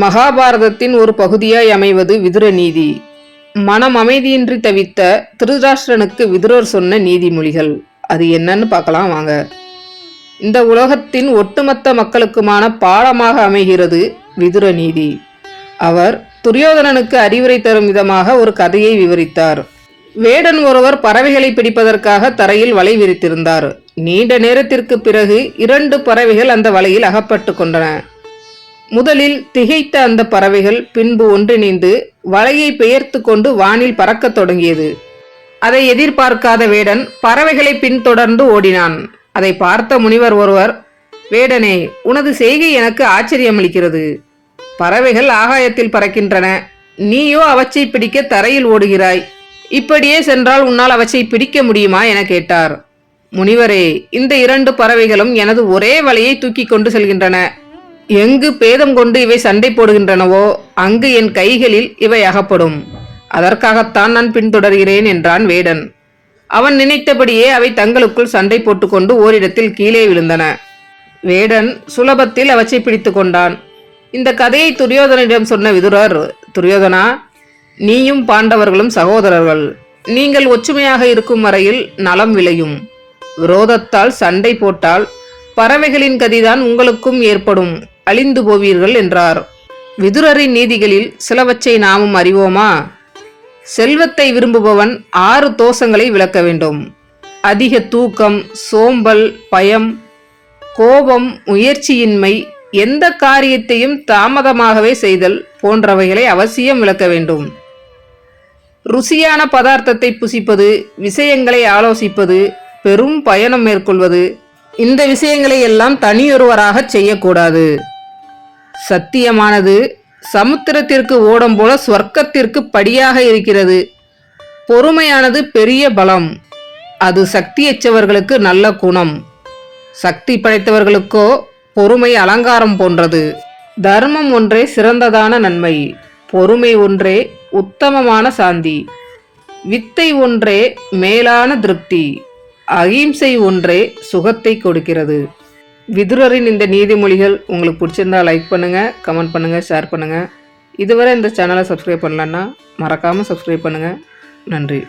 மகாபாரதத்தின் ஒரு பகுதியாய் அமைவது விதுர நீதி. மனம் அமைதியின்றி தவித்த திருதராஷ்டிரனுக்கு விதுரர் சொன்ன நீதிமொழிகள். அது என்னன்னு பார்க்கலாம் வாங்க. இந்த உலகத்தின் ஒட்டுமொத்த மக்களுக்குமான பாடமாக அமைகிறது விதுர நீதி. அவர் துரியோதனனுக்கு அறிவுரை தரும் விதமாக ஒரு கதையை விவரித்தார். வேடன் ஒருவர் பறவைகளை பிடிப்பதற்காக தரையில் வலை விரித்திருந்தார். நீண்ட நேரத்திற்கு பிறகு 2 பறவைகள் அந்த வலையில் அகப்பட்டு கொண்டன. முதலில் திகைத்த அந்த பறவைகள் பின்பு ஒன்றிணைந்து வலையை பெயர்த்து கொண்டு வானில் பறக்கத் தொடங்கியது. அதை எதிர்பார்க்காத வேடன் பறவைகளை பின்தொடர்ந்து ஓடினான். அதை பார்த்த முனிவர் ஒருவர், வேடனே, உனது செய்கை எனக்கு ஆச்சரியமளிக்கிறது. பறவைகள் ஆகாயத்தில் பறக்கின்றன, நீயோ அவற்றை பிடிக்க தரையில் ஓடுகிறாய். இப்படியே சென்றால் உன்னால் அவற்றை பிடிக்க முடியுமா என கேட்டார். முனிவரே, இந்த 2 பறவைகளும் எனது ஒரே வலையை தூக்கி கொண்டு செல்கின்றன. எங்கு பேதம் கொண்டு இவை சண்டை போடுகின்றனவோ அங்கு என் கைகளில் இவை அகப்படும். அதற்காகத்தான் நான் பின்தொடர்கிறேன் என்றான் வேடன். அவன் நினைத்தபடியே அவை தங்களுக்குள் சண்டை போட்டுக்கொண்டு ஓரிடத்தில் கீழே விழுந்தன. வேடன் சுலபத்தில் அவற்றை பிடித்து கொண்டான். இந்த கதையை துரியோதனிடம் சொன்ன விதுரர், துரியோதனா, நீயும் பாண்டவர்களும் சகோதரர்கள். நீங்கள் ஒற்றுமையாக இருக்கும் வரையில் நலம் விளையும். விரோதத்தால் சண்டை போட்டால் பறவைகளின் கதிதான் உங்களுக்கும் ஏற்படும், அழிந்து போவீர்கள் என்றார். விதுரரின் நீதிகளில் சிலவற்றை நாமும் அறிவோமா? செல்வத்தை விரும்புபவன் 6 தோஷங்களை விளக்க வேண்டும். அதிக தூக்கம், சோம்பல், பயம், கோபம், முயற்சியின்மை, எந்த காரியத்தையும் தாமதமாகவே செய்தல் போன்றவைகளை அவசியம் விளக்க வேண்டும். ருசியான பதார்த்தத்தை புசிப்பது, விஷயங்களை ஆலோசிப்பது, பெரும் பயணம் மேற்கொள்வது, இந்த விஷயங்களை எல்லாம் தனியொருவராக செய்யக்கூடாது. சத்தியமானது சமுத்திரத்திற்கு ஓடம் போல சொர்க்கத்திற்கு படியாக இருக்கிறது. பொறுமையானது பெரிய பலம். அது சக்தியற்றவர்களுக்கு நல்ல குணம். சக்தி படைத்தவர்களுக்கோ பொறுமை அலங்காரம் போன்றது. தர்மம் ஒன்றே சிறந்ததான நன்மை. பொறுமை ஒன்றே உத்தமமான சாந்தி. வித்தை ஒன்றே மேலான திருப்தி. அகிம்சை ஒன்றே சுகத்தை கொடுக்கிறது. விதுரரின் இந்த நீதிமொழிகள் உங்களுக்கு பிடிச்சிருந்தா லைக் பண்ணுங்கள், கமெண்ட் பண்ணுங்கள், ஷேர் பண்ணுங்கள். இதுவரை இந்த சேனலை சப்ஸ்கிரைப் பண்ணலன்னா மறக்காமல் சப்ஸ்கிரைப் பண்ணுங்கள். நன்றி.